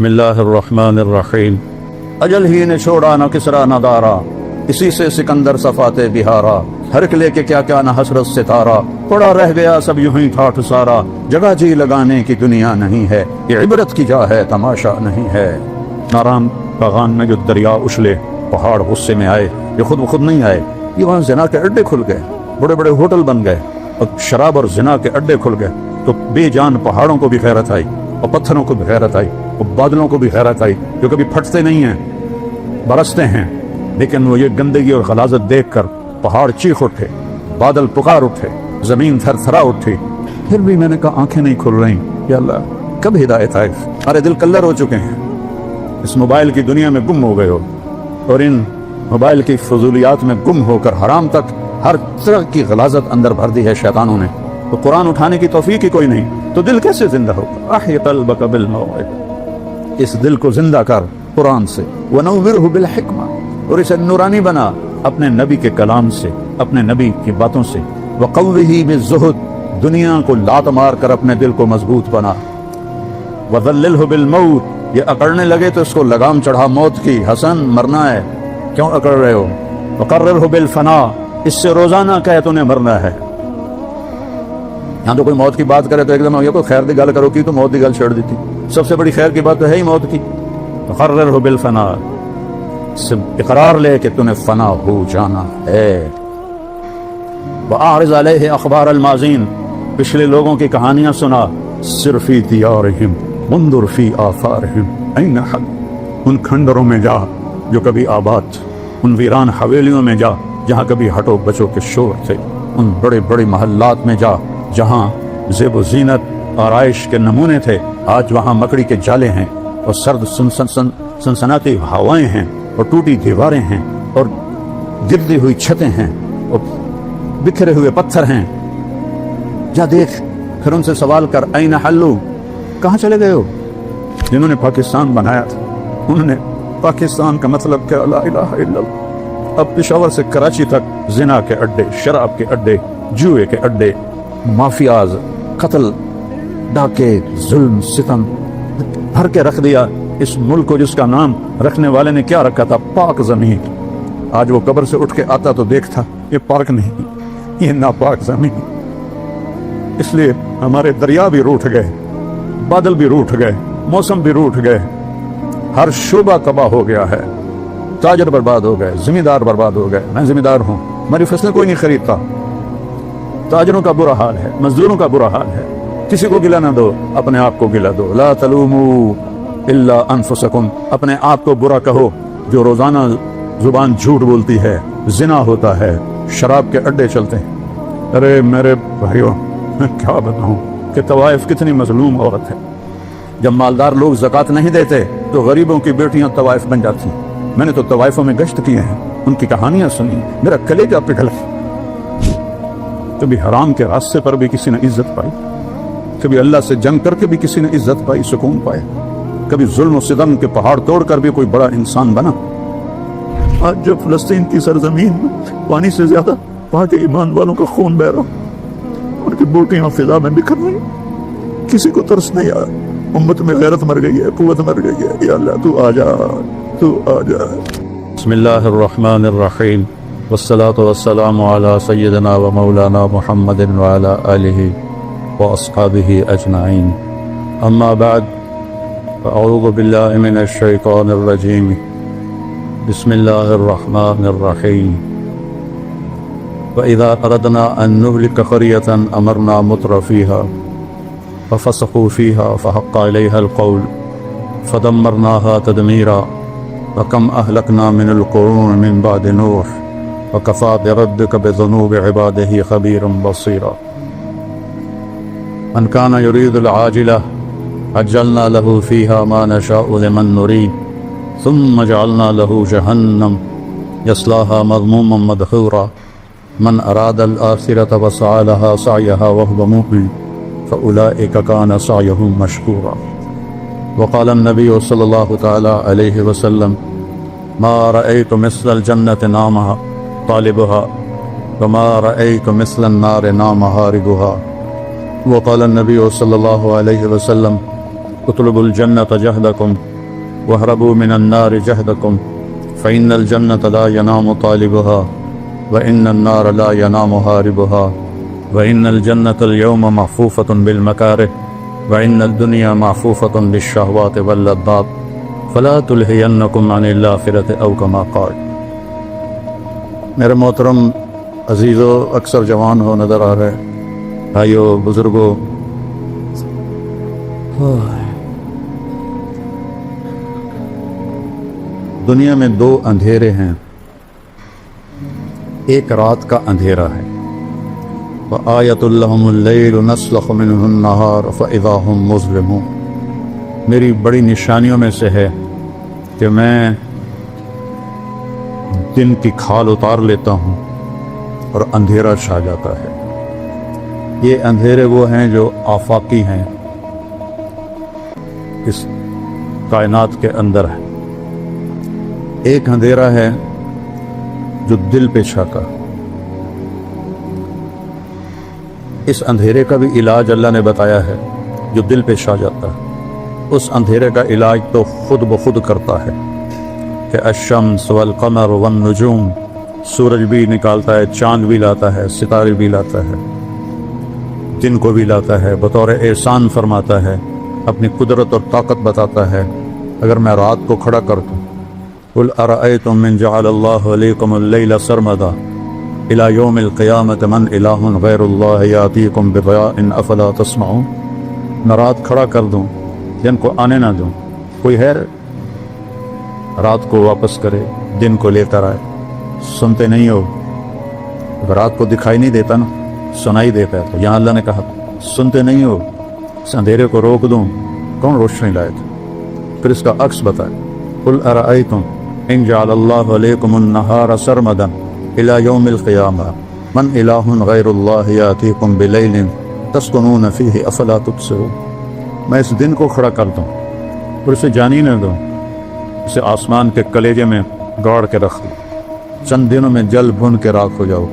بسم اللہ الرحمن الرحیم۔ اجل ہی نے چھوڑا نہ کسرا نہ دارا، اسی سے سکندر صفات بہارا، ہر ایک لے کے کیا کیا نہ حسرت ستارہ، پڑا رہ گیا سب یوں ہی ٹھاٹھ سارا، جگہ جی لگانے کی دنیا نہیں ہے، یہ عبرت کی جا ہے تماشا نہیں ہے۔ نارام باغان میں جو دریا اچھلے، پہاڑ غصے میں آئے، یہ خود بخود نہیں آئے، یہ وہاں زنا کے اڈے کھل گئے، بڑے بڑے ہوٹل بن گئے اور شراب اور زنا کے اڈے کھل گئے، تو بے جان پہاڑوں کو بھی غیرت آئی اور پتھروں کو بھی غیرت آئی اور بادلوں کو بھی غیرت آئی، جو کبھی پھٹتے نہیں ہیں، برستے ہیں، لیکن وہ یہ گندگی اور غلاظت دیکھ کر پہاڑ چیخ اٹھے، بادل پکار اٹھے، زمین تھر تھرا اٹھی۔ پھر بھی میں نے کہا آنکھیں نہیں کھل رہی، یا اللہ کب ہدایت آئے؟ ہمارے دل کلر ہو چکے ہیں، اس موبائل کی دنیا میں گم ہو گئے ہو، اور ان موبائل کی فضولیات میں گم ہو کر حرام تک ہر طرح کی غلاظت اندر بھر دی ہے شیطانوں نے، تو قرآن اٹھانے کی توفیق ہی کوئی نہیں، تو دل کیسے زندہ ہوگا؟ احی قلبک بالموعظہ، اس دل کو زندہ کر قرآن سے، ونورہ بالحکمہ، اور اسے نورانی بنا اپنے نبی کے کلام سے، اپنے نبی کی باتوں سے، وقوہ بالزہد، دنیا کو لات مار کر اپنے دل کو مضبوط بنا، وذللہ بالموت، یہ اکڑنے لگے تو اس کو لگام چڑھا موت کی، حسن مرنا ہے کیوں اکڑ رہے ہو؟ وقررہ بالفنا، اس سے روزانہ کہے تو نے مرنا ہے۔ یہاں تو کوئی موت کی بات کرے تو ایک دم یہ کوئی خیر دی گل کرو کی تو موت دی گل چھڑ دیتی، سب سے بڑی خیر کی بات تو ہے ہی موت کی۔ وقررہ بالفنا، سے اقرار لے کہ تو نے فنا ہو جانا ہے۔ وَأَعْرِضْ عَلَيْهِ أَخْبَارَ الْمَاضِينَ، پچھلے لوگوں کی کہانیاں سنا، سِرْ فِي دِيَارِهِمْ وَانْظُرْ فِي آثَارِهِمْ، أَيْنَ حَدْ، ان کھنڈروں میں جا جو کبھی آباد، ان ویران حویلیوں میں جا جہاں کبھی ہٹو بچو کے شور تھے، ان بڑے بڑے محلات میں جا جہاں زیب و زینت آرائش کے نمونے تھے، آج وہاں مکڑی کے جالے ہیں اور سرد سنسناتی ہوائیں ہیں اور ٹوٹی دیواریں ہیں اور گرتی ہوئی چھتیں ہیں اور بکھرے ہوئے پتھر ہیں، جا دیکھ، پھر ان سے سوال کر این حلو، کہاں چلے گئے ہو؟ جنہوں نے پاکستان بنایا تھا انہوں نے پاکستان کا مطلب کیا لا الہ الا اللہ، اب پشاور سے کراچی تک زنا کے اڈے، شراب کے اڈے، جوئے کے اڈے، مافیاز، قتل، ڈاکے، ظلم، ستم بھر کے رکھ دیا اس ملک کو، جس کا نام رکھنے والے نے کیا رکھا تھا؟ پاک زمین۔ آج وہ قبر سے اٹھ کے آتا تو دیکھتا یہ پاک نہیں، یہ ناپاک زمین۔ اس لیے ہمارے دریا بھی روٹھ گئے، بادل بھی روٹھ گئے، موسم بھی روٹھ گئے، ہر شعبہ تباہ ہو گیا ہے، تاجر برباد ہو گئے، زمیندار برباد ہو گئے۔ میں زمیندار ہوں، ہماری فصلیں کوئی نہیں خریدتا، تاجروں کا برا حال ہے، مزدوروں کا برا حال ہے، کسی کو گلا نہ دو، اپنے آپ کو گلا دو۔ لا تلوموا الا انفسکم، اپنے آپ کو برا کہو، جو روزانہ زبان جھوٹ بولتی ہے، زنا ہوتا ہے، شراب کے اڈے چلتے ہیں۔ ارے میرے بھائیوں، میں کیا بتاؤں کہ طوائف کتنی مظلوم عورت ہے۔ جب مالدار لوگ زکوٰۃ نہیں دیتے تو غریبوں کی بیٹیاں طوائف بن جاتی ہیں۔ میں نے تو طوائفوں میں گشت کیے ہیں، ان کی کہانیاں سنی، میرا کلیجہ پگھل گیا۔ کبھی حرام کے راستے پر بھی کسی نے عزت پائی، کبھی اللہ سے جنگ کر کے بھی کسی نے عزت پائی، سکون پائے، کبھی ظلم و ستم کے پہاڑ توڑ کر بھی کوئی بڑا انسان بنا۔ آج جب فلسطین کی سرزمین میں پانی سے زیادہ وہاں کے ایمان والوں کا خون بہ رہا، ان کی بوٹیاں فضا میں بکھر رہی، کسی کو ترس نہیں آیا، امت میں غیرت مر گئی ہے، قوت مر گئی ہے۔ یا اللہ تو آ جا، تو آ جا۔ بسم اللہ الرحمن الرحیم، والصلاة والسلام علی سیدنا و مولانا محمد وعلی آلہ واصحابہ اجمعین، اما بعد، اعوذ باللہ من الشیطان الرجیم، بسم اللہ الرحمن الرحیم۔ وَإِذَا أَرَدْنَا أَن نُهْلِكَ قَرْيَةً أَمَرْنَا مُتْرَ فِيهَا ففسقوا فيها فحق عليها القول فدمرناها تدميرا وكم أهلكنا من القرون من بعد نوح وكفى بربك بذنوب عباده خبيرا بصيرا من كان يريد العاجلة عجلنا له فيها ما نشاء لمن نريد ثم جعلنا له جهنم يصلاها مذموما مدحورا من أراد الآخرة وسعى لها سعيها وهو مؤمن فأولئك كان سعيهم مشكورا وقال النبي صلى الله تعالى عليه وسلم ما رأيت مثل الجنة نامها طالبها وما رأيت مثل النار نامها هاربها وقال النبي صلى الله عليه وسلم اطلبوا الجنة جهدكم وَاهْرَبُوا مِنَ النَّارِ جَهْدَكُمْ فَإِنَّ الْجَنَّةَ لَا يَنَامُ طَالِبُهَا وَإِنَّ النَّارَ لَا يَنَامُ هَارِبُهَا وَإِنَّ الْجَنَّةَ الْيَوْمَ مَحْفُوفَةٌ بِالْمَكَارِهِ وَإِنَّ الدُّنْيَا مَحْفُوفَةٌ بِالشَّهْوَاتِ وَاللَّذَّاتِ فَلَا تُلْهِيَنَّكُمْ عَنِ الْآخِرَةِ أَوْ كَمَا قَالَ۔ میرے محترم عزیزو، اکثر جوان ہو نظر آ رہے، بھائیو، بزرگو، دنیا میں دو اندھیرے ہیں، ایک رات کا اندھیرا ہے، وَآیَةٌ لَهُمُ اللَّيْلُ نَسْلَخُ مِنْهُ النَّهَارَ فَإِذَا هُمْ مُظْلِمُونَ۔ میری بڑی نشانیوں میں سے ہے کہ میں دن کی کھال اتار لیتا ہوں اور اندھیرا چھا جاتا ہے۔ یہ اندھیرے وہ ہیں جو آفاقی ہیں، اس کائنات کے اندر ہے۔ ایک اندھیرا ہے جو دل پہ چھاتا۔ اس اندھیرے کا بھی علاج اللہ نے بتایا ہے، جو دل پہ چھا جاتا ہے اس اندھیرے کا علاج تو خود بخود کرتا ہے کہ الشمس والقمر والنجوم، سورج بھی نکالتا ہے، چاند بھی لاتا ہے، ستارے بھی لاتا ہے، دن کو بھی لاتا ہے، بطور احسان فرماتا ہے، اپنی قدرت اور طاقت بتاتا ہے۔ اگر میں رات کو کھڑا کر دوں، قل ارأیتم من جعل اللہ علیکم اللیل سرمدا الی یوم القیامۃ من الہ غیر اللہ یاتیکم بضیاء افلا تسمعون۔ میں رات کھڑا کر دوں، دن کو آنے نہ دوں، کوئی ہے رات کو واپس کرے، دن کو لیتا رہے؟ سنتے نہیں ہو؟ رات کو دکھائی نہیں دیتا نا، سنائی دیتا ہے۔ تو یہاں اللہ نے کہا سنتے نہیں ہو، اس اندھیرے کو روک دوں، کون روشنی لائے تھے؟ پھر اس کا عکس بتائے، قل ارأیتم ان جعل اللہ علیکم النہار سرمدا الی یوم القیامہ من الہ غیر اللہ یاتیکم بلیل تسکنون فیہ افلا تبصرون۔ میں اس دن کو کھڑا کر دوں اور اسے جانی نہ دوں، اسے آسمان کے کلیجے میں گاڑ کے رکھ دوں، چند دنوں میں جل بھن کے راکھ ہو جاؤ۔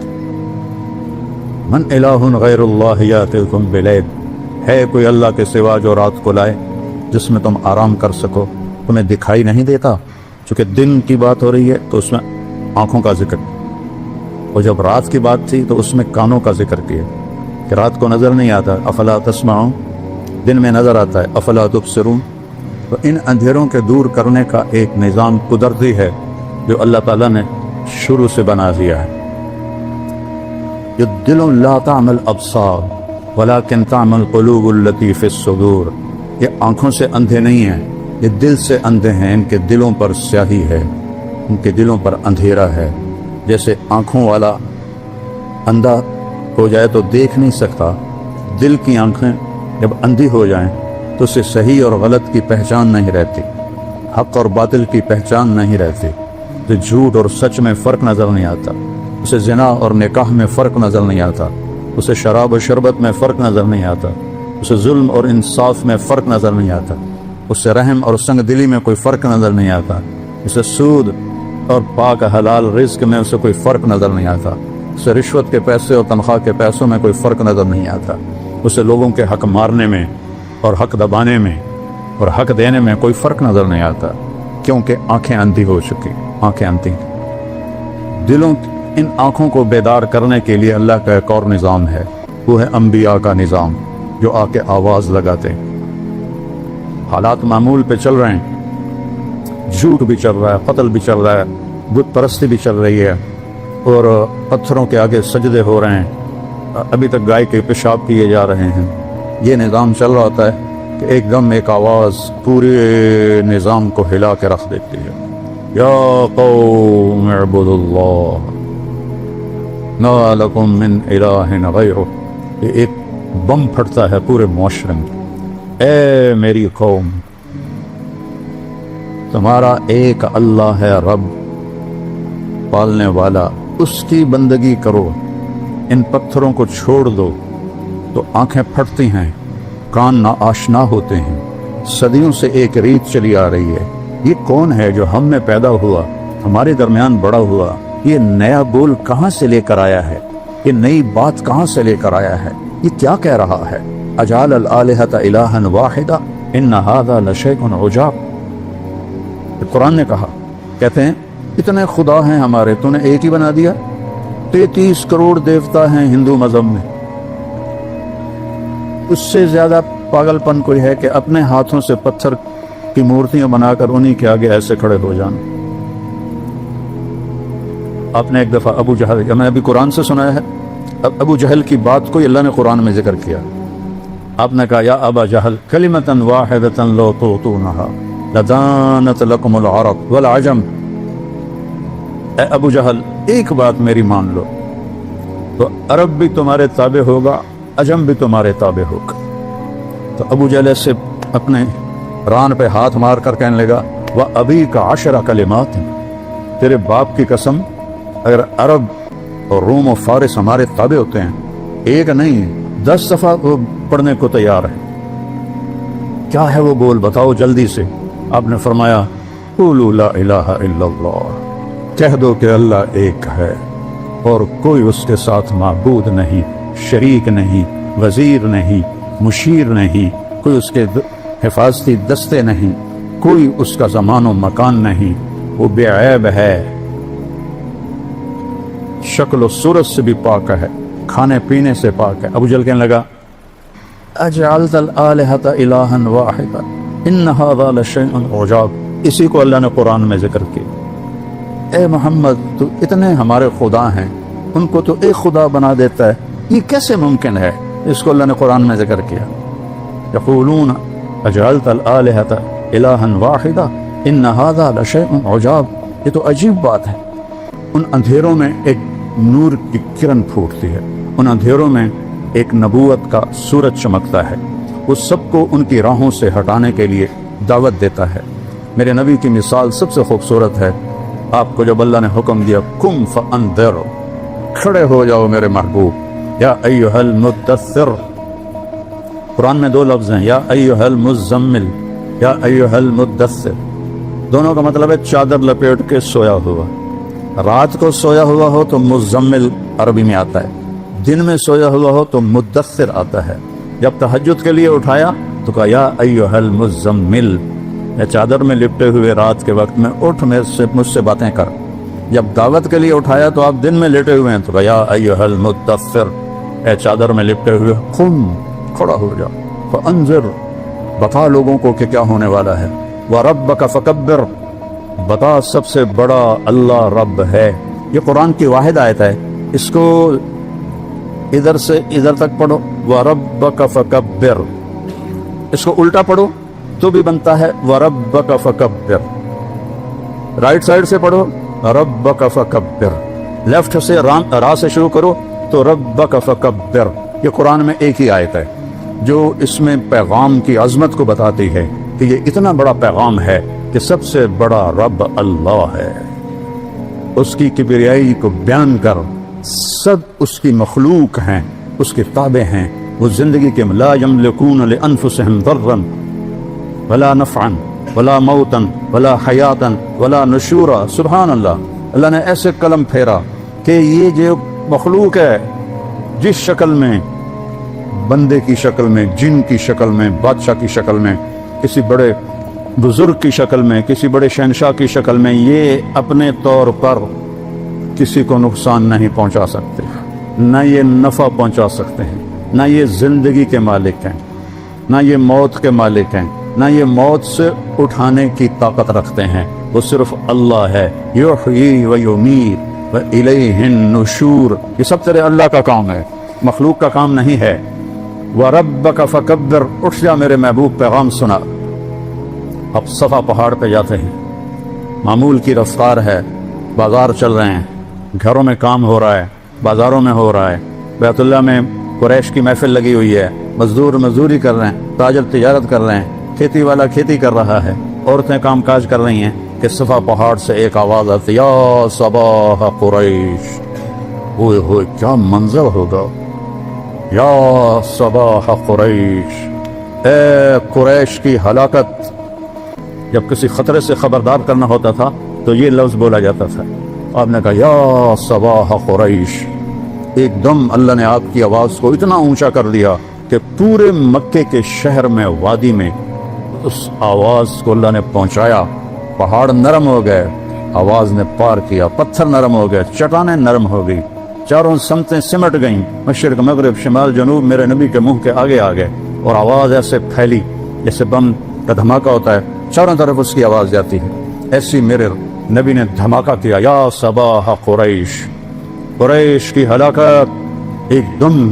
من الہ غیر اللہ یاتیکم بلیل، ہے کوئی اللہ کے سوا جو رات کو لائے جس میں تم آرام کر سکو؟ تمہیں دکھائی نہیں دیتا؟ چونکہ دن کی بات ہو رہی ہے تو اس میں آنکھوں کا ذکر، اور جب رات کی بات تھی تو اس میں کانوں کا ذکر کیا کہ رات کو نظر نہیں آتا، افلا تسمعون، دن میں نظر آتا ہے، افلا تبصرون۔ تو ان اندھیروں کے دور کرنے کا ایک نظام قدرتی ہے جو اللہ تعالیٰ نے شروع سے بنا دیا ہے۔ یہ دل لا تعمل ابصار ولکن تعمل قلوب التی فی الصدور، یہ آنکھوں سے اندھے نہیں ہیں، یہ دل سے اندھے ہیں، ان کے دلوں پر سیاہی ہے، ان کے دلوں پر اندھیرا ہے۔ جیسے آنکھوں والا اندھا ہو جائے تو دیکھ نہیں سکتا، دل کی آنکھیں جب اندھی ہو جائیں تو اسے صحیح اور غلط کی پہچان نہیں رہتی، حق اور باطل کی پہچان نہیں رہتی، اسے جھوٹ اور سچ میں فرق نظر نہیں آتا، اسے زنا اور نکاح میں فرق نظر نہیں آتا، اسے شراب و شربت میں فرق نظر نہیں آتا، اسے ظلم اور انصاف میں فرق نظر نہیں آتا، اسے رحم اور سنگ دلی میں کوئی فرق نظر نہیں آتا، اسے سود اور پاک حلال رزق میں اسے کوئی فرق نظر نہیں آتا، اسے رشوت کے پیسے اور تنخواہ کے پیسوں میں کوئی فرق نظر نہیں آتا، اسے لوگوں کے حق مارنے میں اور حق دبانے میں اور حق دینے میں کوئی فرق نظر نہیں آتا، کیونکہ آنکھیں اندھی ہو چکی، آنکھیں اندھی۔ دلوں ان آنکھوں کو بیدار کرنے کے لیے اللہ کا ایک اور نظام ہے، وہ ہے انبیاء کا نظام، جو آ کے آواز لگاتے ہیں۔ حالات معمول پہ چل رہے ہیں، جھوٹ بھی چل رہا ہے، قتل بھی چل رہا ہے، بت پرستی بھی چل رہی ہے، اور پتھروں کے آگے سجدے ہو رہے ہیں، ابھی تک گائے کے پیشاب کیے جا رہے ہیں۔ یہ نظام چل رہا ہوتا ہے کہ ایک دم ایک آواز پورے نظام کو ہلا کے رکھ دیتی ہے، یا قوم اعبدوا اللہ ما لکم من الہ غیرہ۔ یہ ایک بم پھٹتا ہے پورے معاشرے میں، اے میری قوم، تمہارا ایک اللہ ہے رب پالنے والا، اس کی بندگی کرو، ان پتھروں کو چھوڑ دو۔ تو آنکھیں پھٹتی ہیں، کان نا آشنا ہوتے ہیں، صدیوں سے ایک ریت چلی آ رہی ہے، یہ کون ہے جو ہم میں پیدا ہوا، ہمارے درمیان بڑا ہوا، یہ نیا بول کہاں سے لے کر آیا ہے، یہ نئی بات کہاں سے لے کر آیا ہے، یہ کیا کہہ رہا ہے، اجعل الآلہۃ الہا واحدا ان ھذا لشیء عجاب۔ قرآن نے کہا، کہتے ہیں اتنے خدا ہیں ہمارے، تو نے ایک ہی بنا دیا؟ 33 کروڑ دیوتا ہیں ہندو مذہب میں، اس سے زیادہ پاگل پن کوئی ہے کہ اپنے ہاتھوں سے پتھر کی مورتیاں بنا کر انہی کے آگے ایسے کھڑے ہو جانا؟ آپ نے ایک دفعہ ابو جہل، میں ابھی قرآن سے سنایا ہے، ابو جہل کی بات کو اللہ نے قرآن میں ذکر کیا. آپ نے کہا یا ابا جہل کلمۃ واحدۃ لو تؤتونها لدانت لکم العرب والعجم، اے ابو جہل ایک بات میری مان لو تو عرب بھی تمہارے تابع ہوگا، عجم بھی تمہارے تابع ہوگا. تو ابو جہل سے اپنے ران پہ ہاتھ مار کر کہنے لگا وَأَبِيكَ 10 کلمات، تیرے باپ کی قسم اگر عرب اور روم و فارس ہمارے تابع ہوتے ہیں، ایک نہیں 10 دفعہ وہ پڑھنے کو تیار ہے. کیا ہے وہ بول بتاؤ جلدی سے. آپ نے فرمایا قولوا لا الہ الا اللہ، کہہ دو کہ اللہ ایک ہے اور کوئی اس کے ساتھ معبود نہیں، شریک نہیں، وزیر نہیں، مشیر نہیں، کوئی اس کے حفاظتی دستے نہیں، کوئی اس کا زمان و مکان نہیں، وہ بے عیب ہے، شکل و صورت سے بھی پاک ہے، کھانے پینے سے پاک ہے. ابو جہل کہنے لگا اجعلت الآلہۃ الہا واحدا ان ھذا لشیء عجاب. اسی کو اللہ نے قرآن میں ذکر کیا، اے محمد تو اتنے ہمارے خدا ہیں، ان کو تو ایک خدا بنا دیتا ہے، یہ کیسے ممکن ہے؟ اس کو اللہ نے قرآن میں ذکر کیا. یقولون اجعلت الآلہۃ الہا واحدا ان ھذا لشیء عجاب، یہ تو عجیب بات ہے. ان اندھیروں میں ایک نور کی کرن پھوٹتی ہے، ان اندھیروں میں ایک نبوت کا سورج چمکتا ہے، وہ سب کو ان کی راہوں سے ہٹانے کے لیے دعوت دیتا ہے. میرے نبی کی مثال سب سے خوبصورت ہے. آپ کو جب اللہ نے حکم دیا قم فانذر، کھڑے ہو جاؤ میرے محبوب، یا ایھا المدثر، قرآن میں 2 لفظ ہیں، یا ایھا المزمل، یا ایھا المدثر، دونوں کا مطلب ہے چادر لپیٹ کے سویا ہوا. رات کو سویا ہوا ہو تو مزمل عربی میں آتا ہے، دن میں سویا ہوا ہو تو مدثر آتا ہے. جب تہجد کے لیے اٹھایا تو کہا یا ایھا المزمل، یا چادر میں لپٹے ہوئے رات کے وقت میں اٹھ مجھ سے باتیں کر. جب دعوت کے لیے اٹھایا تو آپ دن میں لیٹے ہوئے ہیں تو کہا یا ایھا المدثر، اے چادر میں لپٹے ہوئے قم، کھڑا ہو جا، فانذر، بتا لوگوں کو کہ کیا ہونے والا ہے، وربک فکبر، بتا سب سے بڑا اللہ رب ہے. یہ قرآن کی واحد آیت ہے، اس کو ادھر سے ادھر تک پڑھو وَرَبَّكَ فَكَبِّرْ، اس کو الٹا پڑھو تو بھی بنتا ہے وَرَبَّكَ فَكَبِّرْ. رائٹ سائڈ سے پڑھو رَبَّكَ فَكَبِّرْ، لیفٹ سے را سے شروع کرو تو رَبَّكَ فَكَبِّرْ. یہ قرآن میں ایک ہی آیت ہے جو اس میں پیغام کی عظمت کو بتاتی ہے کہ یہ اتنا بڑا پیغام ہے کہ سب سے بڑا رب اللہ ہے. اس کی کبریائی کو بیان کر، سب اس کی مخلوق ہیں، اس کے تابع ہیں، وہ زندگی کے لا یملکون لانفسہم ضرا ولا نفعا ولا موتا ولا حیاتا ولا نشورا. سبحان اللہ، اللہ نے ایسے قلم پھیرا کہ یہ جو مخلوق ہے، جس شکل میں، بندے کی شکل میں، جن کی شکل میں، بادشاہ کی شکل میں، کسی بڑے بزرگ کی شکل میں، کسی بڑے شہنشاہ کی شکل میں، یہ اپنے طور پر کسی کو نقصان نہیں پہنچا سکتے، نہ یہ نفع پہنچا سکتے ہیں، نہ یہ زندگی کے مالک ہیں، نہ یہ موت کے مالک ہیں، نہ یہ موت سے اٹھانے کی طاقت رکھتے ہیں. وہ صرف اللہ ہے. یحیی و یمیت و الیہ النشور، یہ سب تیرے اللہ کا کام ہے، مخلوق کا کام نہیں ہے. وَرَبَّكَ فَكَبِّرْ، اٹھ جا میرے محبوب، پیغام سنا. اب صفا پہاڑ پہ جاتے ہیں، معمول کی رفتار ہے، بازار چل رہے ہیں، گھروں میں کام ہو رہا ہے، بازاروں میں ہو رہا ہے، بیت اللہ میں قریش کی محفل لگی ہوئی ہے، مزدور مزدوری کر رہے ہیں، تاجر تجارت کر رہے ہیں، کھیتی والا کھیتی کر رہا ہے، عورتیں کام کاج کر رہی ہیں کہ صفا پہاڑ سے ایک آواز آتی، یا صباح قریش. ہوئے ہوئے کیا منظر ہوگا، یا صباح قریش، اے قریش کی ہلاکت. جب کسی خطرے سے خبردار کرنا ہوتا تھا تو یہ لفظ بولا جاتا تھا. آپ نے کہا یا صباح قریش. ایک دم اللہ نے آپ کی آواز کو اتنا اونچا کر دیا کہ پورے مکے کے شہر میں، وادی میں اس آواز کو اللہ نے پہنچایا پہاڑ نرم ہو گئے، آواز نے پار کیا، پتھر نرم ہو گئے، چٹانیں نرم ہو گئی، چاروں سمتیں سمٹ گئیں، مشرق مغرب شمال جنوب میرے نبی کے منہ کے آگے آ گئے، اور آواز ایسے پھیلی جیسے بم کا دھماکہ ہوتا ہے، چاروں طرف اس کی آواز جاتی ہے، ایسی میرے نبی نے دھماکہ کیا، یا صباح قریش، قریش کی ہلاکت۔ ایک دم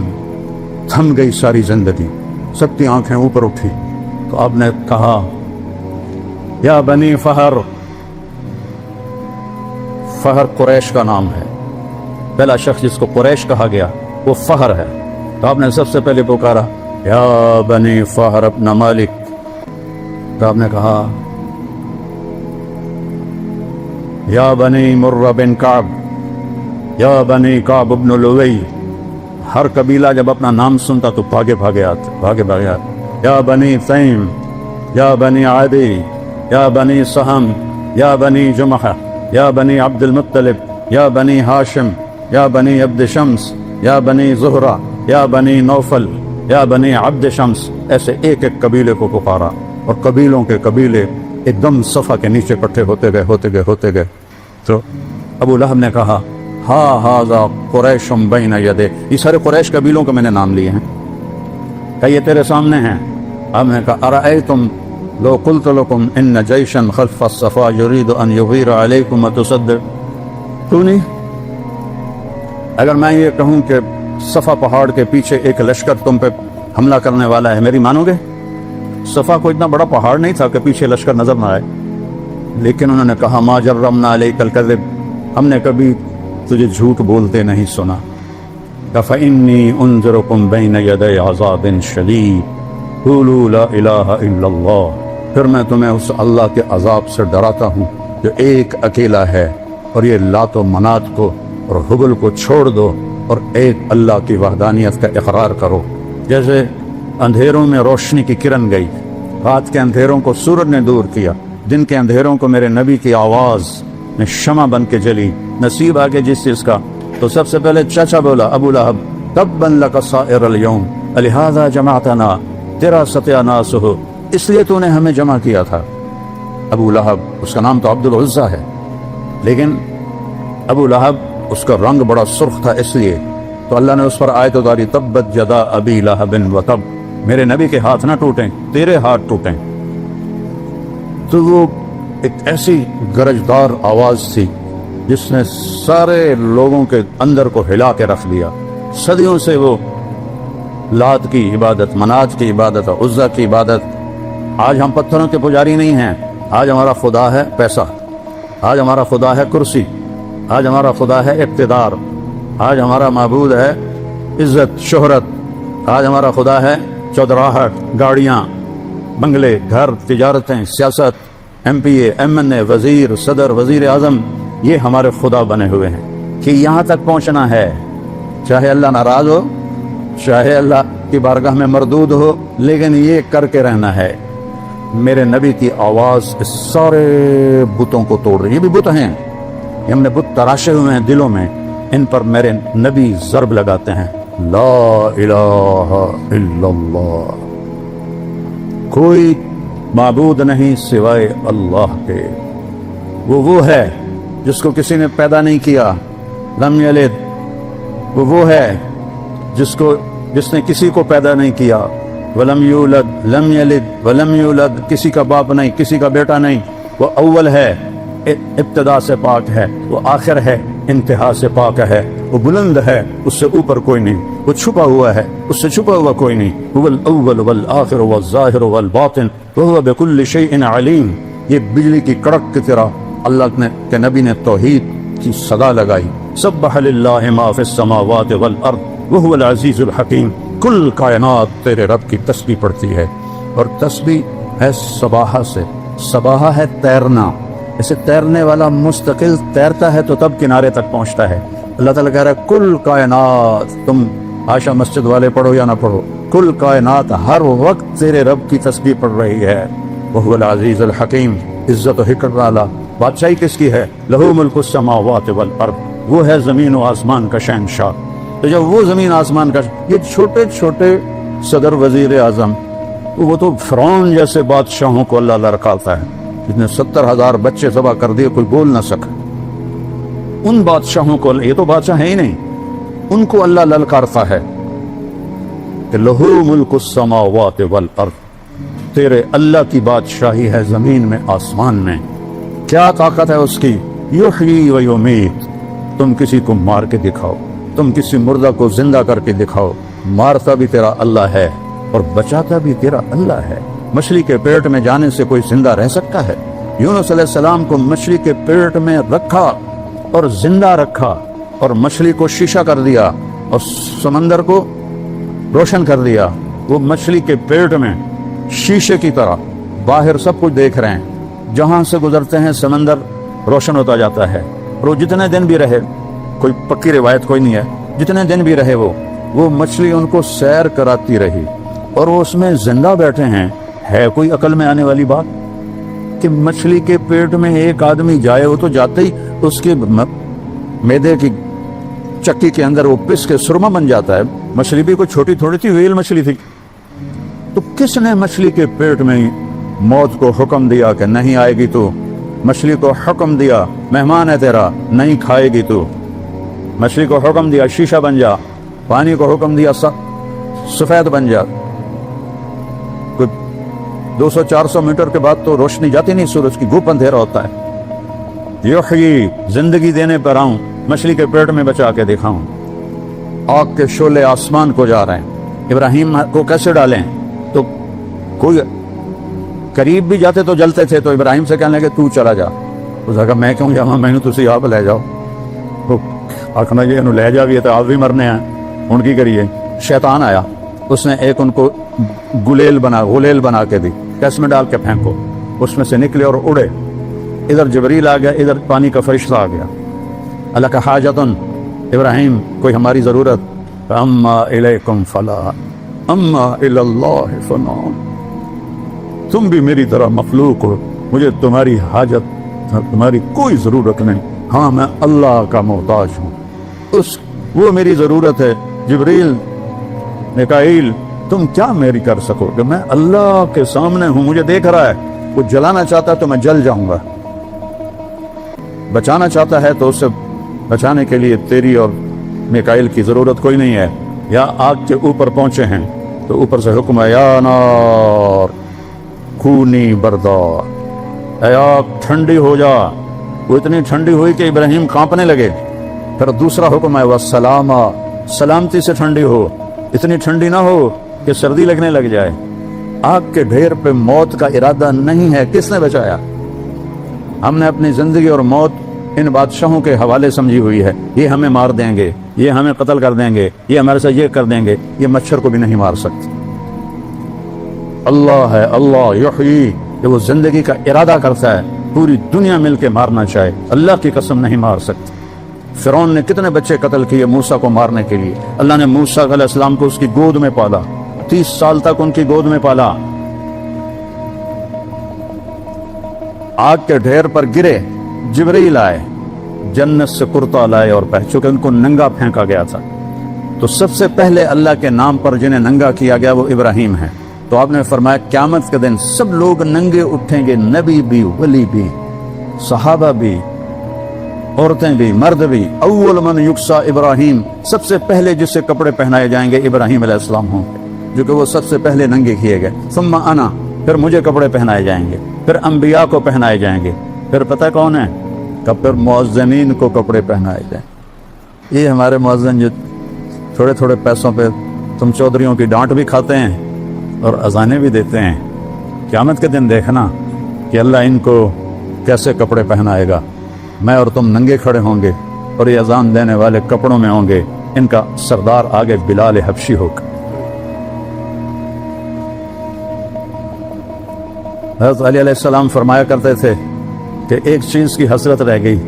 تھم گئی ساری زندگی، سب کی آنکھیں اوپر اٹھی، تو آپ نے کہا یا بنی فہر، فہر قریش کا نام ہے، پہلا شخص جس کو قریش کہا گیا وہ فہر ہے، تو آپ نے سب سے پہلے پکارا یا بنی فہر ابن مالک، تو آپ نے کہا یا بنی مرہ بن کعب، یا بنی کعب ابن لوی۔ ہر قبیلہ جب اپنا نام سنتا تو بھاگے بھاگے آتے، یا بنی تیم، یا بنی عادی، یا بنی سہم، یا بنی جمحہ، یا بنی عبد المطلب، یا بنی ہاشم، یا بنی عبد شمس، یا بنی زہرہ، یا بنی نوفل، یا بنی عبد شمس، ایسے ایک ایک قبیلے کو پکارا، اور قبیلوں کے قبیلے ایک دم صفا کے نیچے اکٹھے ہوتے گئے۔ تو ابو لہب نے کہا ھذا قریش بین یدیک، یہ سارے قریش قبیلوں کے میں نے نام لیے ہیں، کہ یہ تیرے سامنے ہیں۔ آپ نے کہا ارأیتم لو قلت لکم ان جیشا خلف الصفا یرید ان یغیر علیکم وتصدق، تو نہیں، اگر میں یہ کہوں کہ صفا پہاڑ کے پیچھے ایک لشکر تم پہ حملہ کرنے والا ہے، میری مانو گے؟ صفا کو اتنا بڑا پہاڑ نہیں تھا کہ پیچھے لشکر نظر نہ آئے، لیکن انہوں نے کہا ما جرمنا علیک الکذب، ہم نے کبھی تجھے جھوٹ بولتے نہیں سنا۔ فإنی انذرکم بین یدی عذاب شدید قولوا لا الہ الا اللہ، پھر میں تمہیں اس اللہ کے عذاب سے ڈراتا ہوں جو ایک اکیلا ہے، اور یہ لات و منات کو اور حبل کو چھوڑ دو اور ایک اللہ کی وحدانیت کا اقرار کرو۔ جیسے اندھیروں میں روشنی کی کرن گئی، رات کے اندھیروں کو سورج نے دور کیا، دن کے اندھیروں کو میرے نبی کی آواز نے شمع بن کے جلی۔ نصیب آگے جس چیز کا، تو سب سے پہلے چچا بولا ابو لہب تبا لک سائر اليوم لہذا جمعتنا، تیرا ستیہ ناس ہو، اس لیے تو نے ہمیں جمع کیا تھا۔ ابو لہب، اس کا نام تو عبد العزیٰ ہے، لیکن ابو لہب اس کا رنگ بڑا سرخ تھا، اس لیے تو اللہ نے اس پر آیت اتاری تبت یدا ابی لہب وتب، میرے نبی کے ہاتھ نہ ٹوٹیں، تیرے ہاتھ ٹوٹیں۔ تو وہ ایک ایسی گرجدار آواز تھی جس نے سارے لوگوں کے اندر کو ہلا کے رکھ دیا۔ صدیوں سے وہ لات کی عبادت، منات کی عبادت، عزا کی عبادت، آج ہم پتھروں کے پجاری نہیں ہیں، آج ہمارا خدا ہے پیسہ، آج ہمارا خدا ہے کرسی، آج ہمارا خدا ہے اقتدار، آج ہمارا معبود ہے عزت شہرت، آج ہمارا خدا ہے چودراہٹ، گاڑیاں، بنگلے، گھر، تجارتیں، سیاست، ایم پی اے، ایم این اے، وزیر، صدر، وزیر اعظم، یہ ہمارے خدا بنے ہوئے ہیں کہ یہاں تک پہنچنا ہے، چاہے اللہ ناراض ہو، چاہے اللہ کی بارگاہ میں مردود ہو، لیکن یہ کر کے رہنا ہے۔ میرے نبی کی آواز اس سارے بتوں کو توڑ رہی ہے، یہ بھی بت ہیں، یہ ہم نے بت تراشے ہوئے ہیں دلوں میں، ان پر میرے نبی ضرب لگاتے ہیں، لا الہ الا اللہ، کوئی معبود نہیں سوائے اللہ کے، وہ ہے جس کو کسی نے پیدا نہیں کیا، لم یلد، وہ ہے جس نے کسی کو پیدا نہیں کیا، ولم یولد، لم یلد ولم یولد، کسی کا باپ نہیں، کسی کا بیٹا نہیں، وہ اول ہے، ابتدا سے پاک ہے، وہ آخر ہے، انتہا سے پاک ہے، وہ بلند ہے، اس سے اوپر کوئی نہیں، وہ چھپا ہوا ہے، اس سے چھپا ہوا کوئی نہیں، هو الاول والآخر والظاہر والباطن وهو بكل شيء علیم۔ یہ بجلی کی کڑک کی طرح اللہ کے نبی نے توحید کی صدا لگائی، سبح للہ ما فی السماوات والارض وهو العزیز الحکیم، کل کائنات تیرے رب کی تسبیح پڑھتی ہے، اور تسبیح ہے صباحہ سے، صباحہ ہے تیرنا، اسے تیرنے والا مستقل تیرتا ہے تو تب کنارے تک پہنچتا ہے۔ اللہ تعالیٰ کہہ رہا ہے کل کائنات، تم عائشہ مسجد والے پڑھو یا نہ پڑھو، کل کائنات ہر وقت تیرے رب کی تسبیح پڑھ رہی ہے۔ وہو العزیز الحکیم، عزت و حکمت والا، بادشاہی کس کی ہے؟ لہو ملک السماوات والارض، وہ ہے زمین و آسمان کا شہنشاہ۔ تو جب وہ زمین آسمان کا، یہ چھوٹے چھوٹے صدر وزیر اعظم، وہ تو فرعون جیسے بادشاہوں کو اللہ لڑکاتا ہے، جس نے 70,000 بچے ذبح کر دیے، کوئی بول نہ سکا. ان بادشاہوں کو، یہ تو بادشاہ ہے ہی نہیں، ان کو اللہ للکارتا ہے کہ لہو ملک السماوات والارض، تیرے اللہ کی بادشاہی ہے زمین میں آسمان میں. کیا طاقت ہے اس کی؟ یحیی و یمیت. تم کسی کو مار کے دکھاؤ، تم کسی مردہ کو زندہ کر کے دکھاؤ، مارتا بھی تیرا اللہ ہے اور بچاتا بھی تیرا اللہ ہے. مچھلی کے پیٹ میں جانے سے کوئی زندہ رہ سکتا ہے؟ یونس علیہ السلام کو مچھلی کے پیٹ میں رکھا اور زندہ رکھا، اور مچھلی کو شیشہ کر دیا اور سمندر کو روشن کر دیا. وہ مچھلی کے پیٹ میں شیشے کی طرح باہر سب کچھ دیکھ رہے ہیں، جہاں سے گزرتے ہیں سمندر روشن ہوتا جاتا ہے. اور وہ جتنے دن بھی رہے، کوئی پکی روایت کوئی نہیں ہے، جتنے دن بھی رہے وہ مچھلی ان کو سیر کراتی رہی، اور وہ اس میں زندہ بیٹھے ہیں. ہے کوئی عقل میں آنے والی بات کہ مچھلی کے پیٹ میں ایک آدمی جائے؟ وہ تو جاتے ہی اس کے میدے کی چکی کے اندر وہ پس کے سرما بن جاتا ہے. مچھلی بھی کوئی چھوٹی تھوڑی تھی، ویل مچھلی تھی. تو کس نے مچھلی کے پیٹ میں موت کو حکم دیا کہ نہیں آئے گی تو؟ مچھلی کو حکم دیا مہمان ہے تیرا، نہیں کھائے گی تو. مچھلی کو حکم دیا شیشہ بن جا، پانی کو حکم دیا سفید بن جا. کوئی 200-400 میٹر کے بعد تو روشنی جاتی نہیں سورج کی، گھوپ اندھیرا ہوتا ہے. یحیی، زندگی دینے پر آؤں، مچھلی کے پیٹ میں بچا کے دکھاؤں. آگ کے شعلے آسمان کو جا رہے ہیں. ابراہیم کو کیسے ڈالیں؟ تو کوئی قریب بھی جاتے تو جلتے تھے، تو ابراہیم سے کہنے لگے تو چلا جا. اس نے کہا میں کیوں جاؤں، میں نے تسی آپ لے جاؤ. تو آخنا یہ لے جا بھی ہے تو آپ بھی مرنے ہیں، ان کی کریے. شیطان آیا، اس نے ایک ان کو غلیل بنا کے دی، کیس میں ڈال کے پھینکو. اس میں سے نکلے اور اڑے. ادھر جبریل آ گیا، ادھر پانی کا فرشتہ آ گیا. اللہ کا حاجتن، ابراہیم کوئی ہماری ضرورت؟ اما الیکم فلا اما الی اللہ فنا. تم بھی میری طرح مخلوق ہو، مجھے تمہاری حاجت، تمہاری کوئی ضرورت نہیں. ہاں میں اللہ کا محتاج ہوں، وہ میری ضرورت ہے. جبریل، میکائیل، تم کیا میری کر سکو کہ میں اللہ کے سامنے ہوں، مجھے دیکھ رہا ہے. وہ جلانا چاہتا ہے تو میں جل جاؤں گا، بچانا چاہتا ہے تو اسے بچانے کے لیے تیری اور میکائیل کی ضرورت کوئی نہیں ہے. یا آگ کے اوپر پہنچے ہیں تو اوپر سے حکم ہے یا نار کونی بردار، اے آگ ٹھنڈی ہو جا. وہ اتنی ٹھنڈی ہوئی کہ ابراہیم کانپنے لگے. پھر دوسرا حکم ہے والسلامہ، سلامتی سے ٹھنڈی ہو، اتنی ٹھنڈی نہ ہو کہ سردی لگنے لگ جائے. آگ کے ڈھیر پہ موت کا ارادہ نہیں ہے. کس نے بچایا؟ ہم نے اپنی زندگی اور موت ان بادشاہوں کے حوالے سمجھی ہوئی ہے. یہ ہمیں مار دیں گے، یہ ہمیں قتل کر دیں گے، یہ ہمارے ساتھ یہ کر دیں گے. یہ مچھر کو بھی نہیں مار سکتے. اللہ ہے، اللہ یحیی، کہ وہ زندگی کا ارادہ کرتا ہے. پوری دنیا مل کے مارنا چاہے، اللہ کی قسم نہیں مار سکتے. فرعون نے کتنے بچے قتل کیے موسیٰ کو مارنے کے لیے. اللہ نے موسیٰ علیہ السلام کو اس کی گود میں پالا، 30 سال تک ان کی گود میں پالا. آگ کے ڈھیر پر گرے، جبریل آئے، جنت سے کرتا لائے اور چونکہ ان کو ننگا پھینکا گیا تھا. تو سب سے پہلے اللہ کے نام پر جنہیں ننگا کیا گیا وہ ابراہیم ہیں. تو آپ نے فرمایا قیامت کے دن سب لوگ ننگے اٹھیں گے، نبی بھی، ولی بھی، صحابہ بھی، عورتیں بھی، مرد بھی. اول من یکسا ابراہیم، سب سے پہلے جس سے کپڑے پہنائے جائیں گے ابراہیم علیہ السلام ہوں گے، جو کہ وہ سب سے پہلے ننگے کیے گئے. ثم انا، پھر مجھے کپڑے پہنائے جائیں گے، پھر انبیاء کو پہنائے جائیں گے، پھر پتہ کون ہے؟ پھر مؤذنین کو کپڑے پہنائے جائیں. یہ ہمارے مؤذن جو تھوڑے تھوڑے پیسوں پہ تم چودھریوں کی ڈانٹ بھی کھاتے ہیں اور اذانیں بھی دیتے ہیں. قیامت کے دن دیکھنا کہ اللہ ان کو کیسے کپڑے پہنائے گا. میں اور تم ننگے کھڑے ہوں گے اور یہ اذان دینے والے کپڑوں میں ہوں گے. ان کا سردار آگے بلال حبشی ہوگا. حضرت علی علیہ السلام فرمایا کرتے تھے کہ ایک چیز کی حسرت رہ گئی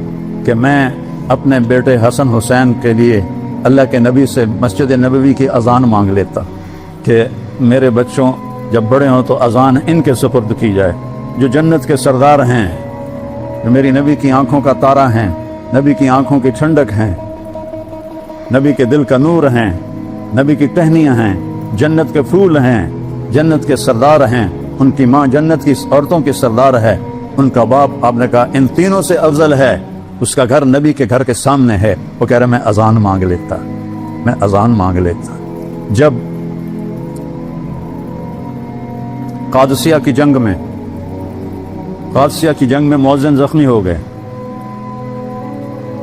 کہ میں اپنے بیٹے حسن حسین کے لیے اللہ کے نبی سے مسجد نبوی کی اذان مانگ لیتا کہ میرے بچوں جب بڑے ہوں تو اذان ان کے سپرد کی جائے، جو جنت کے سردار ہیں، جو میری نبی کی آنکھوں کا تارا ہیں، نبی کی آنکھوں کی ٹھنڈک ہیں، نبی کے دل کا نور ہیں، نبی کی ٹہنیاں ہیں، جنت کے پھول ہیں، جنت کے سردار ہیں. ان کی ماں جنت کی عورتوں کی سردار ہے. ان کا باپ آپ نے کہا ان تینوں سے افضل ہے، اس کا گھر نبی کے گھر کے سامنے ہے، وہ کہہ رہا میں اذان مانگ لیتا، میں اذان مانگ لیتا۔ جب قادسیہ کی جنگ میں مؤذن زخمی ہو گئے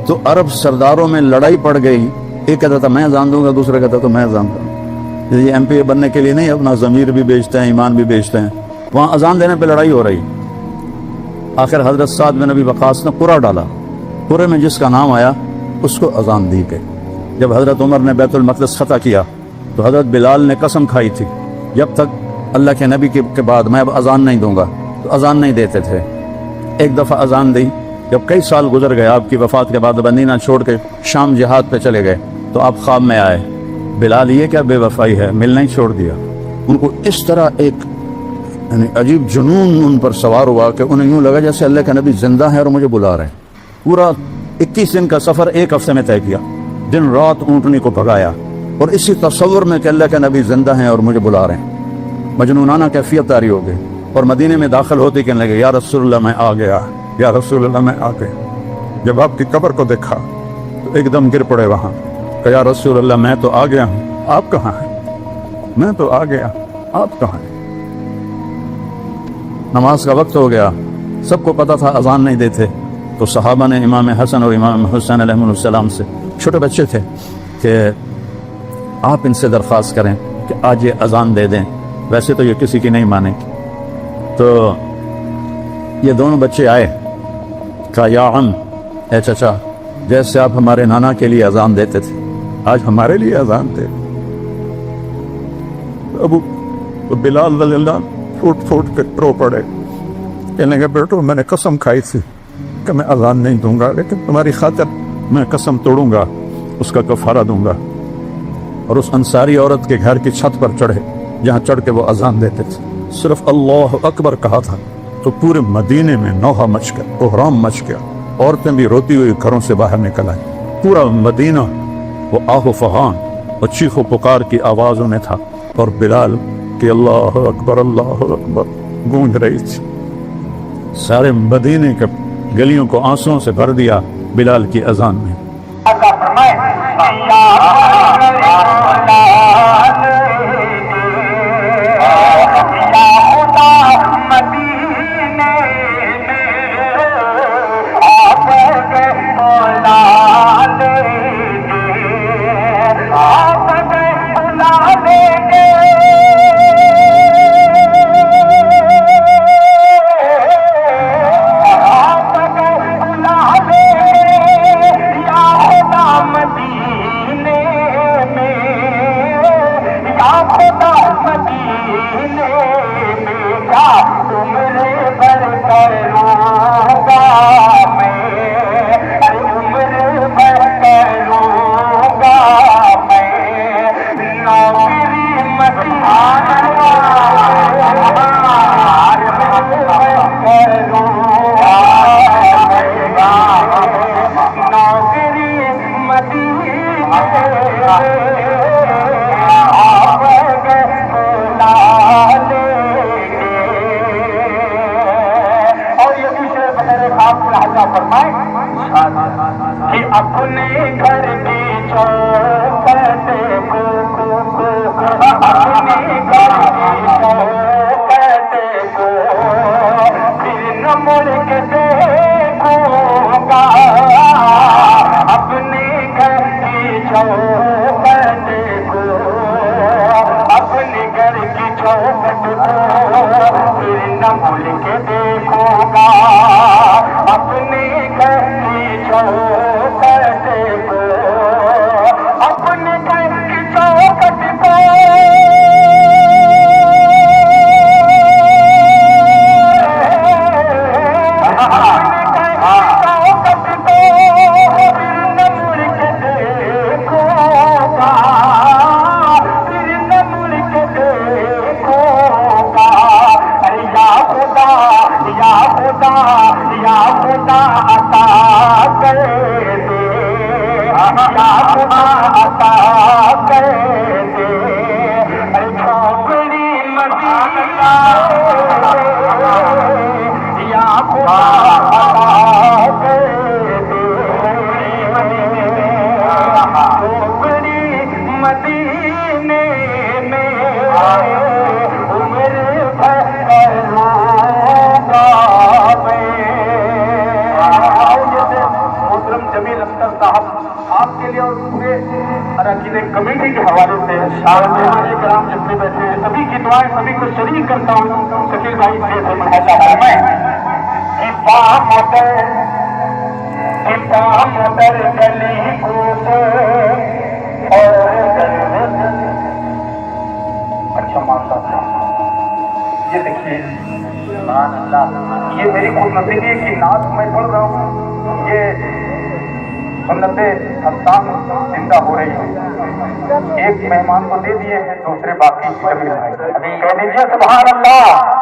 تو عرب سرداروں میں لڑائی پڑ گئی، ایک کہتا تھا میں اذان دوں گا، دوسرا کہتا تو میں اذان دوں گا۔ یہ ایم پی اے بننے کے لیے نہیں، اپنا ضمیر بھی بیچتے ہیں، ایمان بھی بیچتے ہیں، وہاں اذان دینے پہ لڑائی ہو رہی۔ آخر حضرت سعد بن ابی وقاص نے قرعہ ڈالا، قرعے میں جس کا نام آیا اس کو اذان دی گئی۔ جب حضرت عمر نے بیت المقدس فتح کیا تو حضرت بلال نے قسم کھائی تھی جب تک اللہ کے نبی کے بعد میں اب اذان نہیں دوں گا، تو اذان نہیں دیتے تھے۔ ایک دفعہ اذان دی، جب کئی سال گزر گئے آپ کی وفات کے بعد، مدینہ چھوڑ کے شام جہاد پہ چلے گئے تو آپ خواب میں آئے، بلال یہ کیا بے وفائی ہے، ملنا ہی چھوڑ دیا۔ ان کو اس طرح ایک یعنی عجیب جنون ان پر سوار ہوا کہ انہیں یوں لگا جیسے اللہ کا نبی زندہ ہے اور مجھے بلا رہے ہیں۔ پورا 21 دن کا سفر ایک ہفتے میں طے کیا، دن رات اونٹنی کو بھگایا، اور اسی تصور میں کہ اللہ کے نبی زندہ ہیں اور مجھے بلا رہے ہیں، مجنونانہ کیفیت طاری ہو گئی، اور مدینے میں داخل ہوتے کہنے لگے یا رسول اللہ میں آ گیا، یا رسول اللہ میں آ گیا۔ جب آپ کی قبر کو دیکھا تو ایک دم گر پڑے وہاں کہ یا رسول اللہ میں تو آ گیا ہوں، آپ کہاں ہیں؟ میں تو آ گیا، آپ کہاں ہیں؟ نماز کا وقت ہو گیا، سب کو پتا تھا اذان نہیں دیتے، تو صحابہ نے امام حسن اور امام حسین علیہ السلام سے، چھوٹے بچے تھے، کہ آپ ان سے درخواست کریں کہ آج یہ اذان دے دیں، ویسے تو یہ کسی کی نہیں مانیں گے۔ تو یہ دونوں بچے آئے، کہا یا عم، اے چچا، جیسے آپ ہمارے نانا کے لیے اذان دیتے تھے آج ہمارے لیے اذان دے۔ ابو بلال رضی اللہ پھوٹ پھوٹ کے رو پڑے، کہنے لگے بیٹو میں نے قسم کھائی تھی کہ میں اذان نہیں دوں گا، لیکن تمہاری خاطر میں قسم توڑوں گا، اس کا کفارہ دوں گا۔ اور اس انصاری عورت کے گھر کی چھت پر چڑھے جہاں چڑھ کے وہ اذان دیتے تھے، صرف اللہ اکبر کہا تھا تو پورے مدینے میں نوحہ مچ گیا، کوہرام مچ گیا، عورتیں بھی روتی ہوئی گھروں سے باہر نکل آئی، پورا مدینہ وہ آہ و فغان اور چیخ و پکار کی آوازوں میں تھا، اور بلال کہ اللہ اکبر گونج رہی تھی۔ سارے مدینے کے گلیوں کو آنسوؤں سے بھر دیا بلال کی اذان میں۔ اپنے گھر کی چوکھٹ کو، اپنے گھر کی چوکھٹ کو پھر نہ مڑ کے دیکھوں گا، اپنے گھر کی چوکھٹ کو، اپنے گھر کی چوکھٹ کو پھر نہ مڑ کے دیکھوں گا، اپنے گھر کی چوکھٹ کو، اپنے گھر کی چوکھٹ کو، یا آپ کے لیے اور پورے اراکین کمیٹی کے حوالے سے مہمان کرام جتنے بیٹھے ہیں سبھی کی دعائیں سبھی کو شریک کرتا ہوں. شکیل بھائی سے منحصر فرمائیں. در گلی کو اچھا ماشاء اللہ. یہ دیکھیے سبحان اللہ، یہ میری خود نصیبی کی نعت میں پڑھ رہا ہوں. یہ سنت حسان زندہ ہو رہی ہے. ایک مہمان کو دے دیے ہیں، دوسرے باقی کبھی کہہ دیجیے سبحان اللہ.